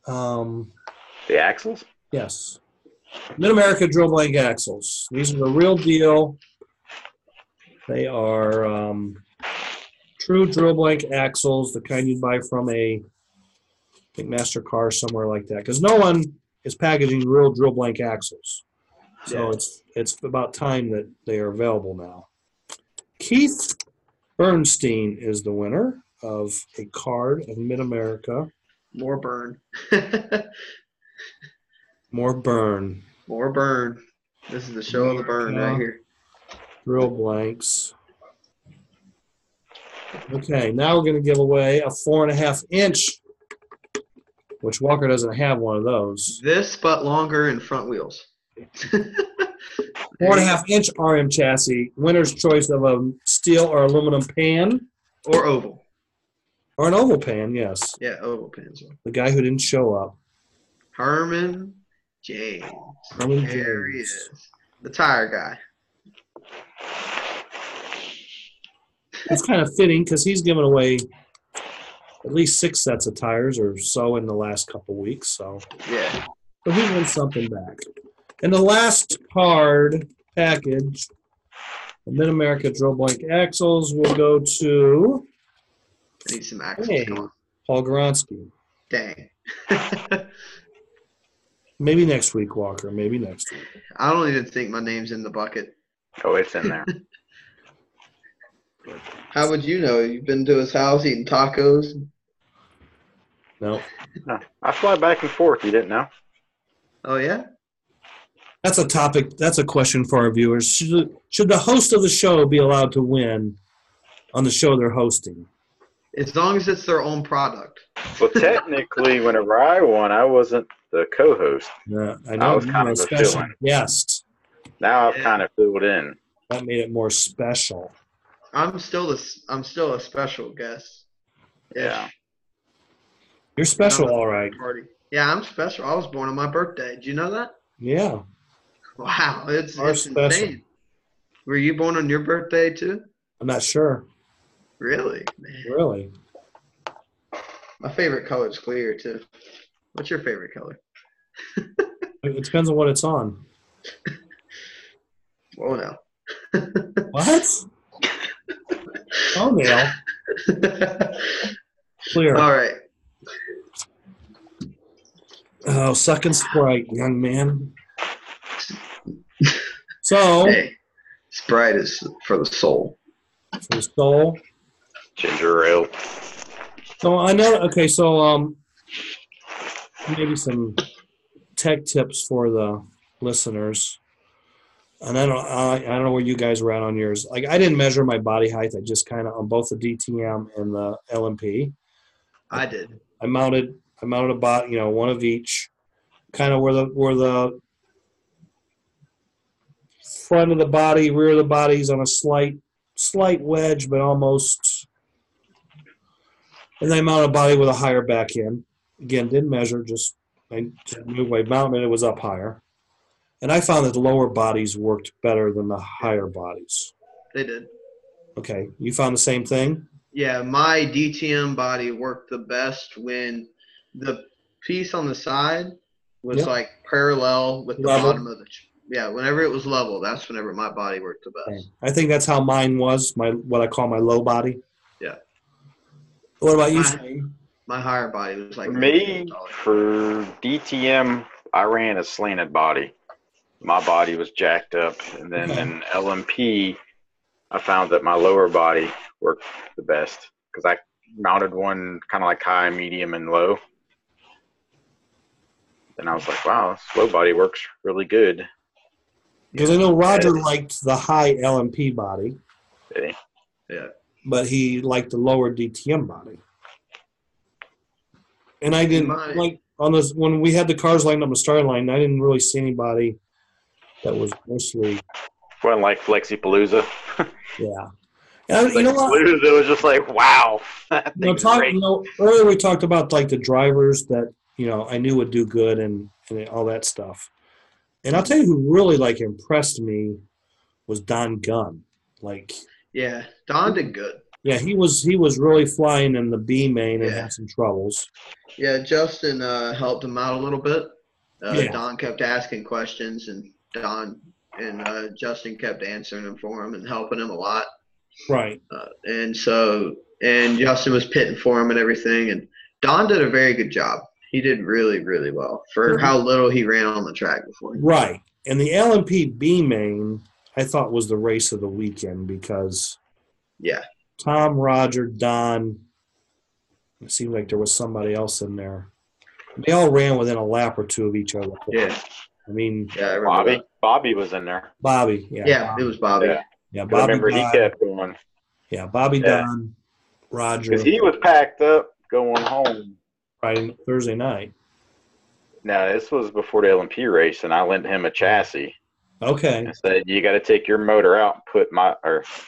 The axles? Yes. Mid-America drill blank axles. These are the real deal. They are true drill blank axles, the kind you'd buy from a MasterCar somewhere like that. Because no one is packaging real drill blank axles. So it's about time that they are available now. Keith Bernstein is the winner of a card of Mid-America. More burn. More burn. More burn. This is the show of the burn right here. Drill blanks. Okay, now we're going to give away a 4.5 inch, which Walker doesn't have one of those. This, but longer and front wheels. 4.5 inch RM chassis. Winner's choice of a steel or aluminum pan. Or oval. Or an oval pan, yes. Yeah, oval pans. The guy who didn't show up. Herman James. Herman There he James. is. The tire guy. It's kind of fitting because he's given away at least 6 sets of tires or so in the last couple weeks. So Yeah. he wants something back. And the last card package, the Mid-America Drill Blank Axles, will go to I need some axles. Hey. Come on. Paul Goronsky. Dang. Maybe next week, Walker. Maybe next week. I don't even think my name's in the bucket. Oh, it's in there. How would you know? You've been to his house eating tacos? No. No, I fly back and forth. You didn't know? Oh, yeah? That's a topic. That's a question for our viewers. Should the host of the show be allowed to win on the show they're hosting? As long as it's their own product. Well, technically, whenever I won, I wasn't the co-host. Yeah, I I know. was You kind were of a a special fill-in. guest. Now I've Yeah. kind of filled in. That made it more special. I'm still a special guest. Yeah. You're special, I'm a all right. Party. Yeah, I'm special. I was born on my birthday. Did you know that? Yeah. Wow, it's special. insane. Were you born on your birthday too? I'm not sure. Really, man. Really. My favorite color is clear too. What's your favorite color? It depends on what it's on. Whoa, now. What? Oh, Neil. Clear. All right. Oh, suck and Sprite, young man. So, Hey, Sprite is for the soul. for the soul. Ginger ale. So I know. Okay, so maybe some tech tips for the listeners. And I don't know where you guys were at on yours. Like I didn't measure my body height. I just kind of on both the DTM and the LMP. I did. I mounted a bot, one of each, kind of where the front of the body, rear of the body's on a slight wedge, but almost. And I mounted a body with a higher back end. Again, didn't measure, just I knew my mounted it was up higher. And I found that the lower bodies worked better than the higher bodies. They did. Okay, you found the same thing? Yeah, my DTM body worked the best when the piece on the side was Yep. like parallel with the Level. bottom of the. Yeah, whenever it was level, that's whenever my body worked the Okay. best. I think that's how mine was, what I call my low body. Yeah. What about you, Mine- Shane? My higher body was like For me, for DTM, I ran a slanted body. My body was jacked up. And then Okay. in LMP, I found that my lower body worked the best because I mounted one kind of like high, medium, and low. Then I was like, wow, this low body works really good. Because I know Roger liked the high LMP body, Okay. Yeah. but he liked the lower DTM body. And I didn't Mine- like on this when we had the cars lined up in the starting line. I didn't really see anybody that was mostly Wasn't like Flexi Palooza. yeah. And you know what? Palooza was just like, wow. That thing's great. Earlier we talked about like the drivers that I knew would do good and all that stuff. And I'll tell you who really like impressed me was Don Gunn. Like, Yeah, Don did good. yeah, he was really flying in the B main and Yeah. had some troubles. Yeah, Justin helped him out a little bit. Yeah. Don kept asking questions, and Justin kept answering them for him and helping him a lot. Right. And Justin was pitting for him and everything. And Don did a very good job. He did really, really well for how little he ran on the track before. Right. And the LMP B main, I thought was the race of the weekend because Yeah. Tom, Roger, Don, It seemed like there was somebody else in there. They all ran within a lap or two of each other. Yeah. I mean, Yeah, I remember Bobby. that. Bobby was in there. Bobby. Yeah. Yeah, Bobby. it was Bobby. Yeah. Yeah. 'Cause I Bobby. remember he Don, kept going. yeah. Bobby. Yeah. Don. Roger. Because he was packed up going home. Friday, Thursday night. Now, this was before the LMP race, and I lent him a chassis. Okay. I said, you got to take your motor out and put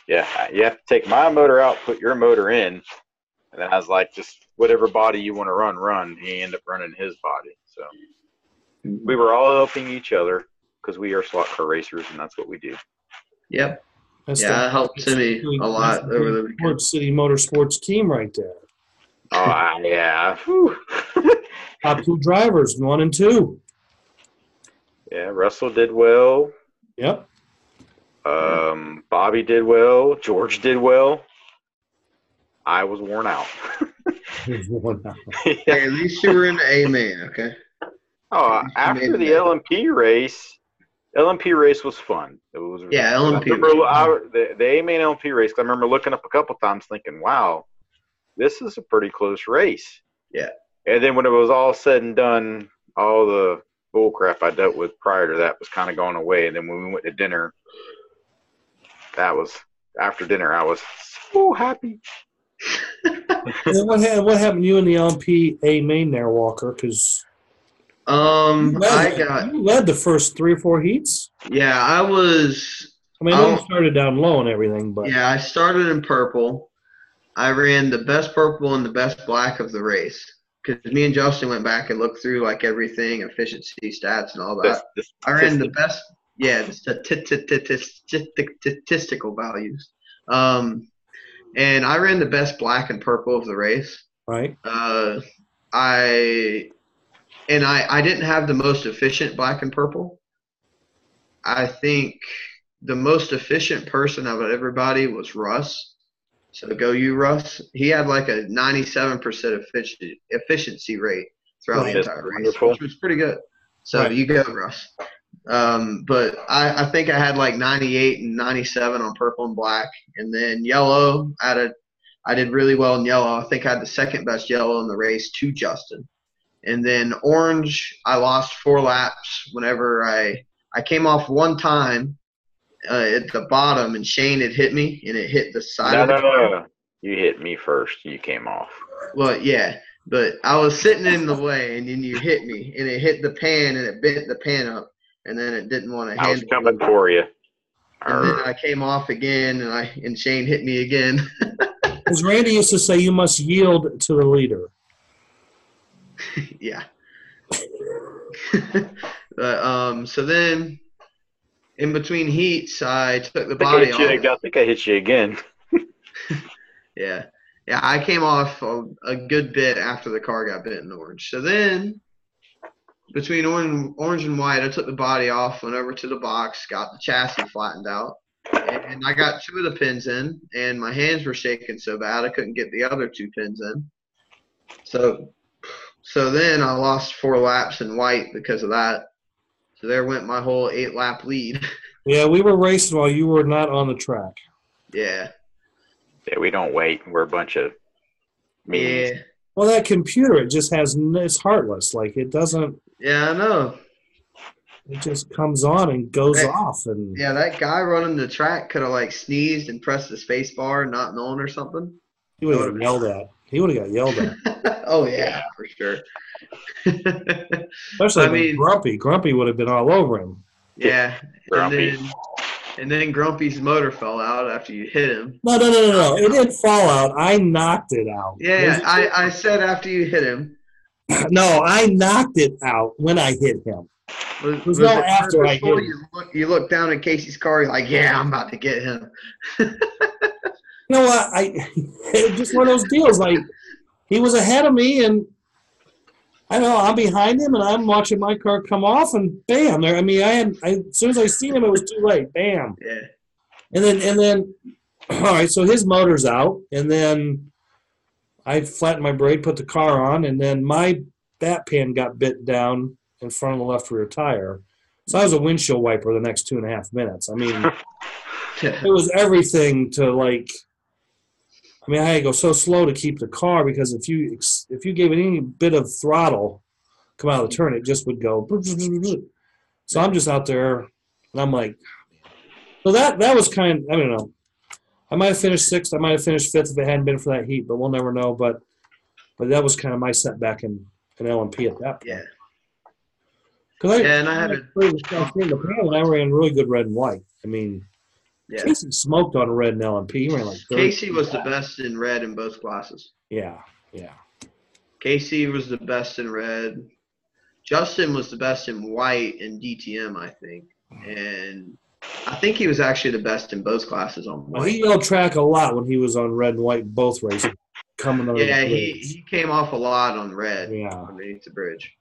you have to take my motor out, put your motor in. And then I was like, just whatever body you want to run. He ended up running his body. So we were all helping each other because we are slot car racers, and that's what we do. Yep. That's Yeah, it helped Timmy a lot over the weekend. Ford City Motorsports team right there. Oh, yeah. Whew. Top 2 drivers, 1 and 2. Yeah, Russell did well. Yep. Bobby did well. George did well. I was worn out. Hey, at least you were in the A main, okay? Oh, after the LMP race was fun. It was. Yeah, LMP. The A main LMP race. I remember looking up a couple times, thinking, "Wow, this is a pretty close race." Yeah. And then when it was all said and done, all the bull crap I dealt with prior to that was kind of going away. And then when we went to dinner, after dinner, I was so happy. What happened to you in the LMP A main there, Walker? Because you led the first 3 or 4 heats. Yeah, I was. I mean, you started down low and everything, but yeah, I started in purple. I ran the best purple and the best black of the race because me and Justin went back and looked through like everything, efficiency stats and all that. I ran the best. Yeah, the statistical values. And I ran the best black and purple of the race. Right. I didn't have the most efficient black and purple. I think the most efficient person out of everybody was Russ. So go you, Russ. He had like a 97% efficiency rate throughout the entire race, which was pretty good. So you go, Russ. But I think I had like 98 and 97 on purple and black. And then yellow, I did really well in yellow. I think I had the second best yellow in the race to Justin. And then orange, I lost 4 laps whenever I came off one time at the bottom, and Shane had hit me, and it hit the side of the car. No. You hit me first. You came off. Well, yeah. But I was sitting in the way, and then you hit me, and it hit the pan, and it bent the pan up. And then it didn't want to handle it. I was coming for you. And then I came off again, and Shane hit me again. As Randy used to say, you must yield to the leader. Yeah. But, so then in between heats, I took the body off. I think I hit you again. Yeah. Yeah, I came off a good bit after the car got bent in orange. So then between orange and white, I took the body off, went over to the box, got the chassis flattened out, and I got 2 of the pins in, and my hands were shaking so bad I couldn't get the other 2 pins in. So then I lost 4 laps in white because of that. So there went my whole 8-lap lead. Yeah, we were racing while you were not on the track. Yeah. Yeah, we don't wait. We're a bunch of meanies. Yeah. Well, that computer, it's heartless. Like, it doesn't. Yeah, I know. It just comes on and goes off. And yeah, that guy running the track could have, like, sneezed and pressed the space bar not known or something. He would have got yelled at. Oh, yeah, for sure. Especially Grumpy. Grumpy would have been all over him. Yeah. Grumpy. And then Grumpy's motor fell out after you hit him. No. It didn't fall out. I knocked it out. Yeah, I said after you hit him. No, I knocked it out when I hit him. Was no after I hit him. You look down at Casey's car, you're like, yeah, I'm about to get him. You know what? It's just one of those deals. Like, he was ahead of me, and I don't know, I'm behind him, and I'm watching my car come off, and bam! There. I mean, as soon as I seen him, it was too late. Bam. Yeah. And then, all right. So his motor's out, and then I flattened my brake, put the car on, and then my bat pan got bit down in front of the left rear tire. So I was a windshield wiper the next 2.5 minutes. I mean, it was everything to like. I mean, I had to go so slow to keep the car because if you gave it any bit of throttle come out of the turn, it just would go. So I'm just out there, and I'm like, so that was kind of, I don't know. I might have finished sixth. I might have finished fifth if it hadn't been for that heat, but we'll never know. But that was kind of my setback in LMP at that point. Yeah. Because And I had when I ran really good red and white. I mean, yeah. Casey smoked on red and LMP. He ran like 30. Casey was the best in red in both classes. Yeah. Casey was the best in red. Justin was the best in white in DTM, I think. And I think he was actually the best in both classes on white. Well, he yelled track a lot when he was on red and white both races. Coming over yeah, he came off a lot on red underneath the bridge.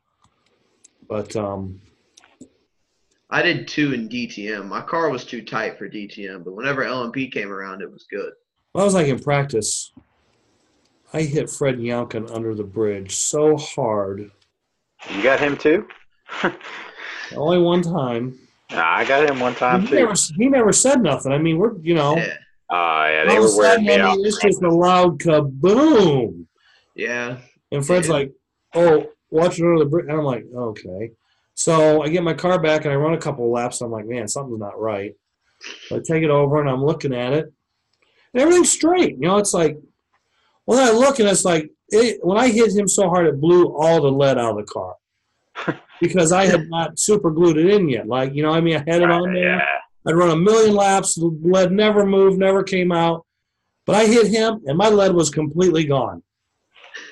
But I did 2 in DTM. My car was too tight for DTM, but whenever LMP came around, it was good. I was like in practice, I hit Fred Younkin under the bridge so hard. You got him too? Only one time. I got him one time too. He never said nothing. I mean, we're Yeah. Yeah, they were wearing me out. It's just a loud kaboom. Yeah. And Fred's like, "Oh, watch it under the bridge." And I'm like, "Okay." So I get my car back and I run a couple of laps. I'm like, "Man, something's not right." So I take it over and I'm looking at it, and everything's straight. You know, it's like, well, then I look and it's like, when I hit him so hard, it blew all the lead out of the car because I had not super glued it in yet. Like, you know, I mean, I had it on there. Yeah. I'd run a million laps. The lead never moved, never came out. But I hit him, and my lead was completely gone.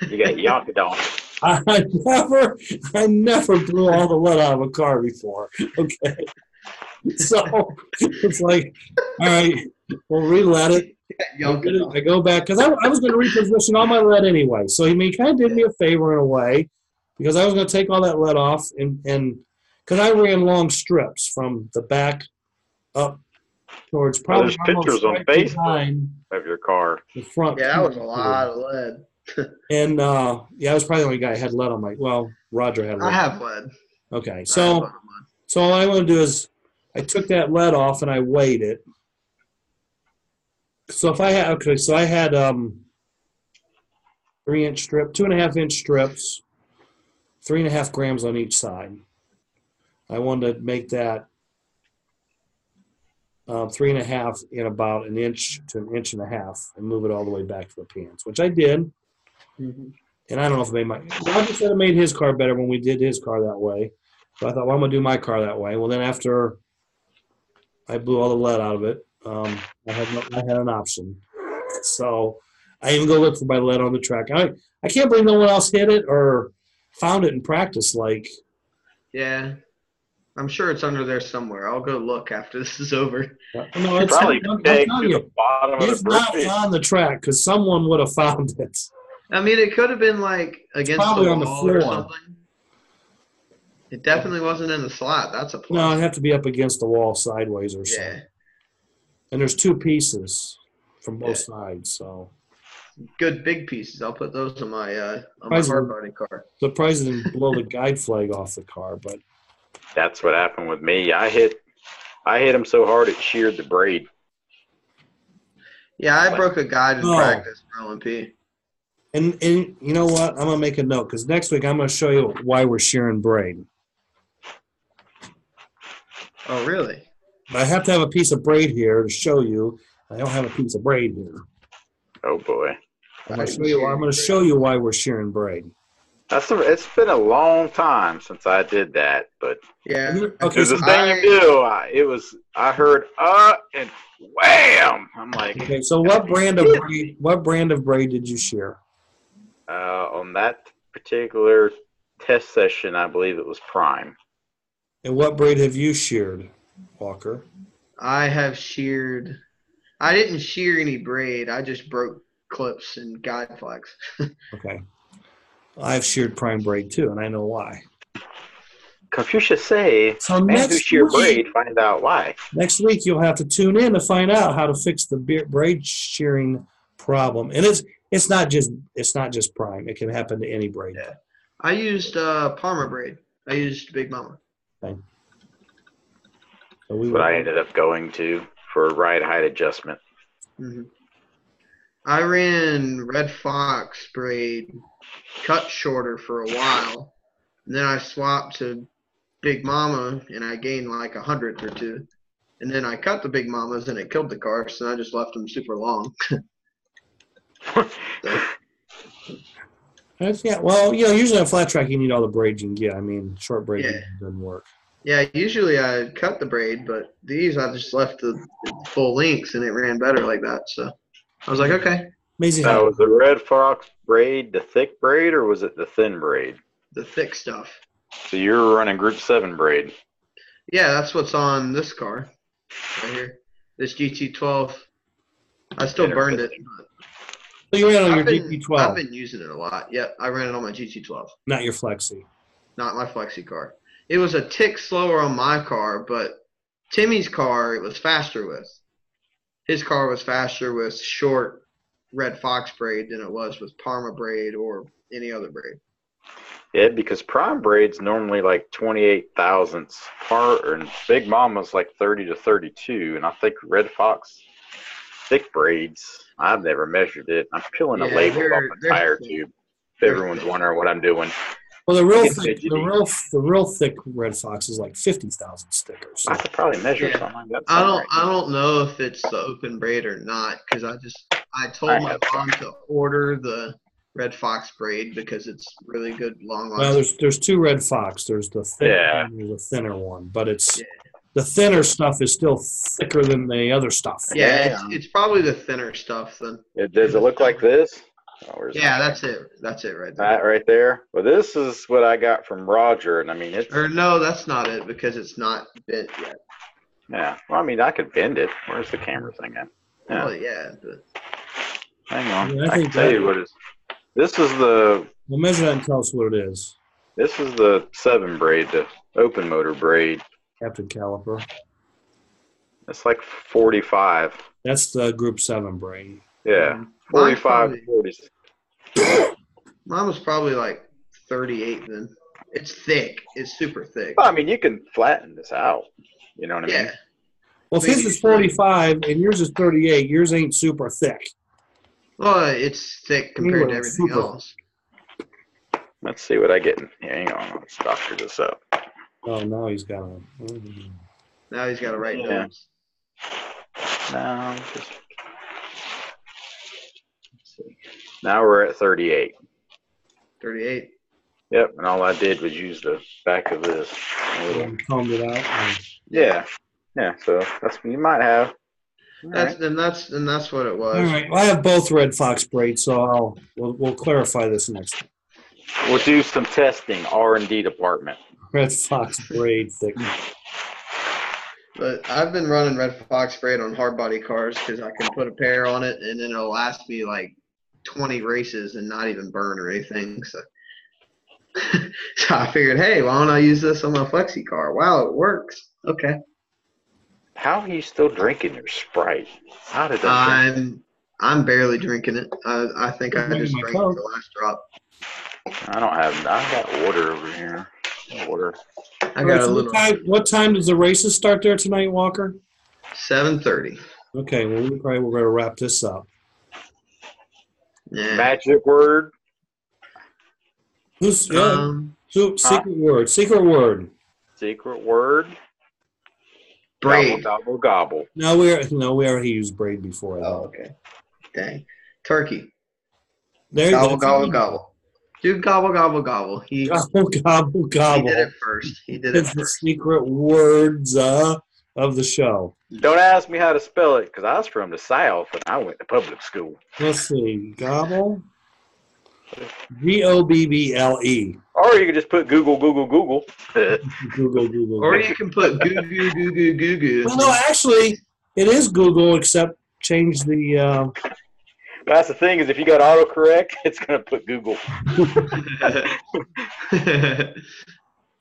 You got yonked on. I never blew all the lead out of a car before. Okay. So it's like, all right, we'll relet it. I go back because I was going to reposition all my lead anyway. So he kind of did me a favor in a way because I was going to take all that lead off and because I ran long strips from the back up towards probably there's pictures on Facebook of your car. The front. Yeah, that was a lot of lead. And I was probably the only guy who had lead. I'm like, well, Roger had lead. I have lead. Okay, so all I want to do is I took that lead off and I weighed it. So I had 3-inch strip, 2.5-inch strips, 3.5 grams on each side. I wanted to make that 3.5 in about an inch to an inch and a half and move it all the way back to the pants, which I did. Mm-hmm. And I don't know if it made Roger said it made his car better when we did his car that way. So I thought, well, I'm going to do my car that way. Well, then after I blew all the lead out of it, I had an option. So I even go look for my lead on the track. I can't believe no one else hit it or found it in practice. Like, yeah. I'm sure it's under there somewhere. I'll go look after this is over. No, it's probably pegged to the bottom of the it's not on the track because someone would have found it. I mean, it could have been like against the wall on the floor or something. It definitely wasn't in the slot. That's a plus. No, it'd have to be up against the wall sideways or something. Yeah. And there's 2 pieces from both sides, so. Good big pieces. I'll put those on my hard body car. Surprised it didn't blow the guide flag off the car, but. That's what happened with me. I hit him so hard it sheared the braid. Yeah, I broke a guide in practice for LMP. And you know what? I'm gonna make a note because next week I'm gonna show you why we're shearing braid. Oh, really? I have to have a piece of braid here to show you. I don't have a piece of braid here. Oh boy! I'm gonna show you why we're shearing braid. It's been a long time since I did that, but yeah, it was the same deal. I heard and wham! I'm like, okay. So what brand of braid did you shear? On that particular test session, I believe it was Prime. And what braid have you sheared, Walker? I have sheared. I didn't shear any braid. I just broke clips and guide flags. Okay. I've sheared Prime braid too, and I know why. Confucius say, so man who shear braid, find out why. Next week, you'll have to tune in to find out how to fix the braid shearing problem. And it's not just Prime. It can happen to any braid. Yeah. I used Palmer braid. I used Big Mama. Okay. So that's what I ended up going to for a ride height adjustment. Mm-hmm. I ran Red Fox braid cut shorter for a while, and then I swapped to Big Mama, and I gained like 100th or two. And then I cut the Big Mamas, and it killed the car, so I just left them super long. So, Yeah, well, usually on flat track you need all the braids you can get. I mean, short braid yeah. doesn't work. Yeah, usually I cut the braid, but these I just left the full lengths, and it ran better like that. So I was like, okay, Amazing Now, how was the Red Fox braid the thick braid or was it the thin braid? the thick stuff. So you were running Group 7 braid. Yeah, that's what's on this car right here. This GT12. I still burned it. so you ran on your I've GT12, been using it a lot. Yep, I ran it on my GT12, not your Flexi. not my Flexi car. It was a tick slower on my car, but Timmy's car it was faster with. His car was faster with short Red Fox braid than it was with Parma braid or any other braid. Yeah, because prime braid's normally like 28 thousandths part, and Big Mama's like 30 to 32. And I think Red Fox thick braids, I've never measured it. I'm peeling a Yeah, label off a they're tire thick. tube. If They're everyone's thick. wondering what I'm doing. Well, the I real get thick, fidgety. the real thick Red Fox is like 50,000 stickers. So. I could probably measure Yeah. something. I got I something don't right I here. don't know if it's the open braid or not because I told I my have mom to order the Red Fox braid because it's really good long Well, lasting. there's two Red Fox. There's the thick Yeah. one and there's the thinner one, but it's Yeah. the thinner stuff is still thicker than the other stuff. Yeah, it's probably the thinner stuff then. Does it look like this? Oh, where's Yeah, my that's it. That's it right there. That right there. Well, this is what I got from Roger, and I mean it's Or no, that's not it because it's not bent yet. yeah. Well, I mean I could bend it. Where's the camera thing at? Yeah. Well, yeah, but Hang on. Yeah, I I think can tell that- you what it is. This is the We'll measure that and tell us what it is. 7 braid, the open motor braid. Captain Caliper. It's like 45. That's the Group 7 braid. Yeah, Mine's 45 probably- 40. mine was probably like 38 then. It's thick. It's super thick. Well, I mean, you can flatten this out. You know what I mean? Yeah. Well, if his is 45 and yours is 38, yours ain't super thick. Well, it's thick compared to Anyway, everything super. else. Let's see what I get. Hang on, let's doctor this up. Oh, now he's got a. Now he's got to write Yeah. notes. Now, let's see. Now we're at 38. 38. Yep, and all I did was use the back of this. Combed it out. Yeah, yeah. So that's what you might have. All right. That's what it was. All right. Well, I have both Red Fox braids, so we'll clarify this next time. We'll do some testing. R&D department. Red Fox braid thickness. But I've been running Red Fox braid on hard body cars because I can put a pair on it and then it'll last me like 20 races and not even burn or anything. So, so I figured, hey, why don't I use this on my Flexi car? Wow, it works. Okay. How are you still drinking your Sprite? How did that? I'm barely drinking it. I think I just My drank Coke. the last drop. I don't have. I got water over here. Water. I got a little What time does the races start there tonight, Walker? 7:30. Okay, well, we're going to wrap this up. Yeah. Magic word. Who's secret word? Secret word. Secret word. Braid. Gobble, gobble, gobble. No, we already used braid before. Oh, okay. Dang. Turkey. There, Gobble, that's gobble, it. gobble. Dude, gobble, gobble, gobble. He Gobble, gobble, gobble. did it first. He did it It's the first. secret words of the show. Don't ask me how to spell it because I was from the South and I went to public school. Let's see. Gobble. Gobble. Or you could just put Google, Google, Google. Google. Or you can put goo goo goo goo goo goo. Well, no, actually, it is Google, except change the. That's the thing is if you got autocorrect, it's going to put Google.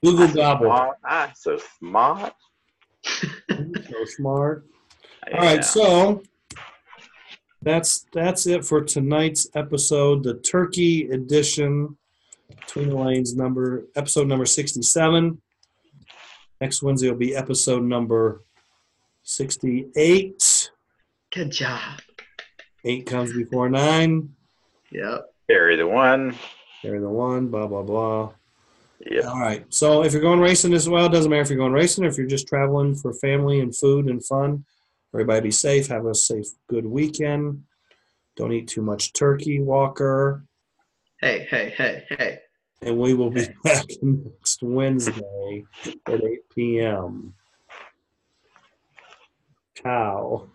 Google Gobble. So smart. So smart. Yeah. All right, so that's it for tonight's episode, the Turkey edition, Between the Lanes episode number 67. Next Wednesday will be episode number 68. Good job. 8 comes before 9. Yep. Carry the one. Carry the 1, blah, blah, blah. Yep. All right. So if you're going racing as well, it doesn't matter if you're going racing or if you're just traveling for family and food and fun. Everybody be safe. Have a safe, good weekend. Don't eat too much turkey, Walker. Hey, hey, hey, hey. And we will be Hey. back next Wednesday at 8 p.m. Ciao.